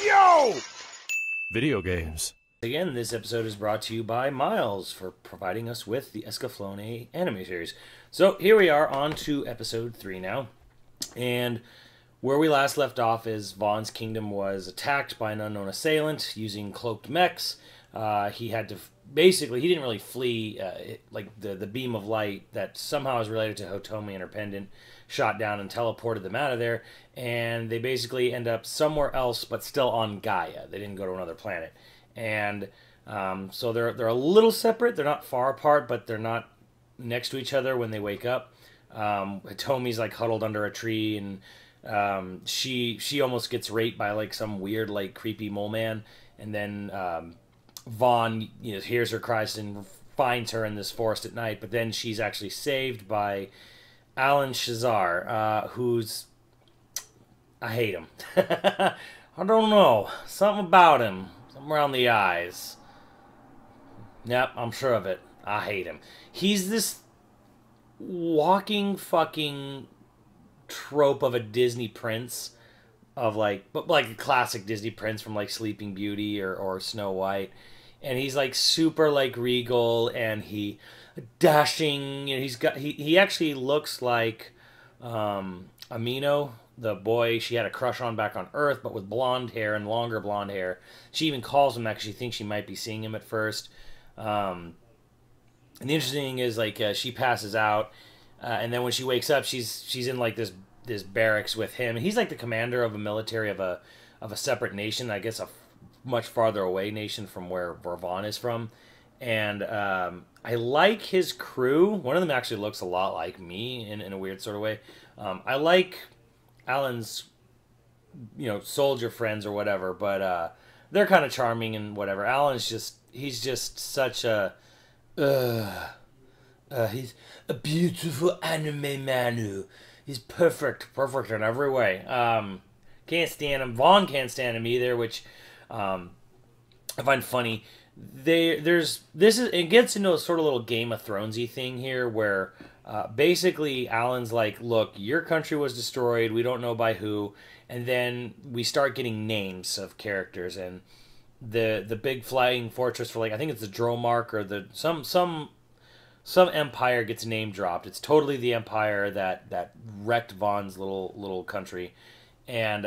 Yo! Video games. Again, this episode is brought to you by Miles for providing us with the Escaflowne anime series. So here we are on to episode 3 now. And where we last left off is Vaughn's kingdom was attacked by an unknown assailant using cloaked mechs. He had to basically, he didn't really flee, like the beam of light that somehow is related to Hitomi and her pendant shot down and teleported them out of there, and they basically end up somewhere else but still on Gaia. They didn't go to another planet. And so they're a little separate. They're not far apart, but they're not next to each other when they wake up. Hitomi's like huddled under a tree, and she almost gets raped by like some weird like creepy mole man, and then Vaughn hears her cries and finds her in this forest at night. But then she's actually saved by Alan Shazar, who's, I hate him. I don't know, something about him, something around the eyes. Yep, I'm sure of it. I hate him. He's this walking fucking trope of a Disney prince, of like a classic Disney prince from like Sleeping Beauty or Snow White, and he's like super like regal, and he dashing, and he actually looks like Amino, the boy she had a crush on back on Earth, but with blonde hair and longer blonde hair. She even calls him that because she thinks she might be seeing him at first. And the interesting thing is, like, she passes out, and then when she wakes up, she's in like this barracks with him. And he's like the commander of a military of a separate nation, I guess a much farther away nation from where Vaughn is from. And I like his crew. One of them actually looks a lot like me in a weird sort of way. I like Alan's, soldier friends or whatever, but they're kind of charming and whatever. He's just such a, he's a beautiful anime manu. He's perfect in every way. Can't stand him. Vaughn can't stand him either, which I find funny. It gets into a sort of little Game of Thronesy thing here, where basically Alan's like, look, your country was destroyed, we don't know by who, and then we start getting names of characters, and the big flying fortress for, like, I think it's the Dromark or some empire gets name dropped. It's totally the empire that wrecked Vaughn's little country, and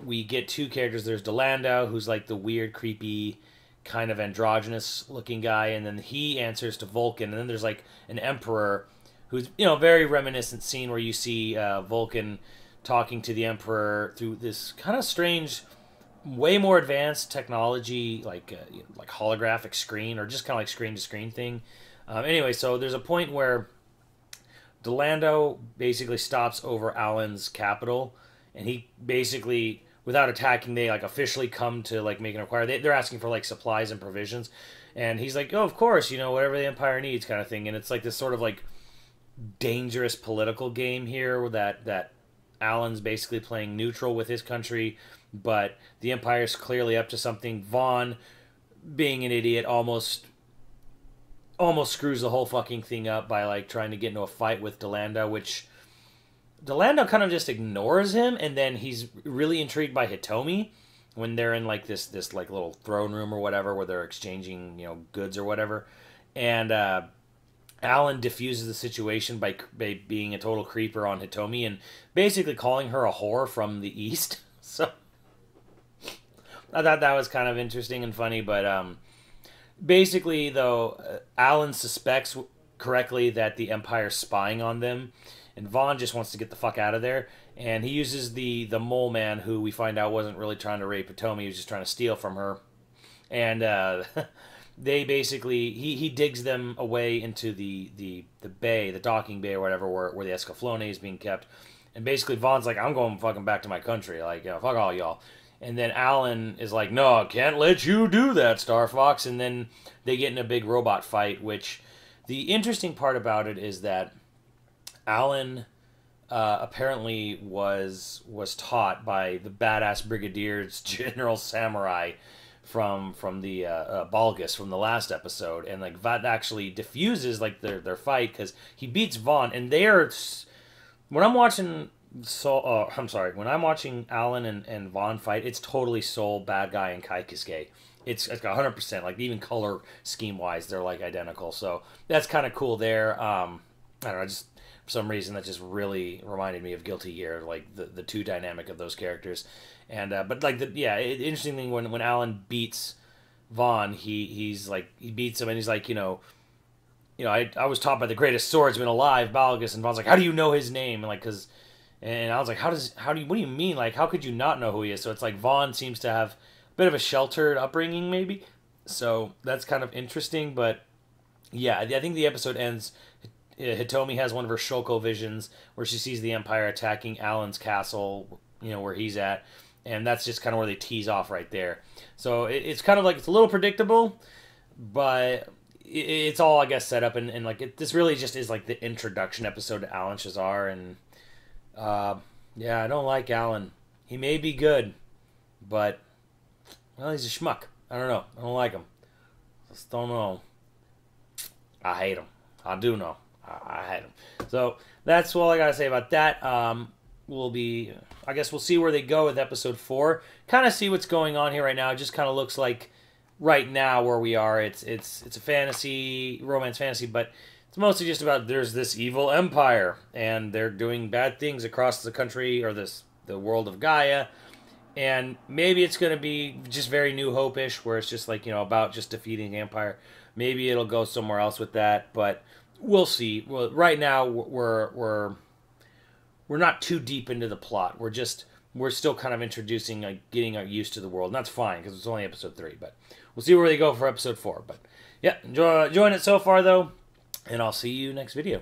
we get two characters. There's Delando, who's like the weird, creepy, kind of androgynous looking guy, and then he answers to Vulcan, and then there's like an emperor who's, very reminiscent scene where you see Vulcan talking to the emperor through this kind of strange, way more advanced technology, like holographic screen, or just kind of like screen to screen thing. Anyway, so there's a point where Delando basically stops over Alan's capital, and he basically, without attacking, they like officially come to like make an inquiry. They're asking for like supplies and provisions, and he's like, oh, of course, whatever the Empire needs, kind of thing. And it's like this sort of like dangerous political game here that Alan's basically playing neutral with his country, but the Empire's clearly up to something. Vaughn, being an idiot, almost screws the whole fucking thing up by like trying to get into a fight with Delando, which Delando kind of just ignores him, and then he's really intrigued by Hitomi when they're in like this like little throne room or whatever where they're exchanging goods or whatever, and Alan diffuses the situation by being a total creeper on Hitomi and basically calling her a whore from the east. So I thought that was kind of interesting and funny, but basically, though, Alan suspects correctly that the Empire's spying on them, and Vaughn just wants to get the fuck out of there, and he uses the mole man, who we find out wasn't really trying to rape Hitomi, he was just trying to steal from her, and they basically, he digs them away into the bay, the docking bay or whatever, where the Escaflowne is being kept, and basically Vaughn's like, I'm going fucking back to my country, like, fuck all y'all. And then Alan is like, no, I can't let you do that, Star Fox. And then they get in a big robot fight, which the interesting part about it is that Alan apparently was taught by the badass Brigadier's General Samurai from the Balgus from the last episode. And like that actually diffuses like their fight, because he beats Vaughn. And they are, when I'm watching I'm sorry. When I'm watching Alan and Vaughn fight, it's totally Soul, Bad Guy, and Kai Kiske. It's 100%. Like even color scheme wise, they're like identical. So that's kind of cool there. I don't know. Just for some reason that just really reminded me of Guilty Gear, like the two dynamic of those characters. And but like interesting thing when Alan beats Vaughn, he's like he beats him and he's like I was taught by the greatest swordsman alive, Balgus, and Vaughn's like, how do you know his name? And like and I was like, what do you mean? Like, how could you not know who he is? So it's like Vaughn seems to have a bit of a sheltered upbringing, maybe. So that's kind of interesting. But yeah, I think the episode ends. Hitomi has one of her Shoko visions where she sees the Empire attacking Alan's castle, where he's at. And that's just kind of where they tease off right there. So it's kind of like, it's a little predictable, but it's all, I guess, set up. And like, this really just is like the introduction episode to Alan Shazar. And yeah, I don't like Alan. He may be good, but well, he's a schmuck. I don't know. I don't like him. Just don't know. I hate him. I do know. I hate him. So that's all I gotta say about that. I guess we'll see where they go with episode 4. Kind of see what's going on here right now. It just kind of looks like right now where we are. It's a fantasy, romance fantasy, but it's mostly just about there's this evil empire and they're doing bad things across the country or the world of Gaia. And maybe it's going to be just very New Hope-ish, where it's just like, about just defeating the empire. Maybe it'll go somewhere else with that, but we'll see. Well, right now we're not too deep into the plot. We're still kind of introducing, like, getting used to the world. And that's fine because it's only episode 3, but we'll see where they go for episode 4. But yeah, enjoying it so far though, and I'll see you next video.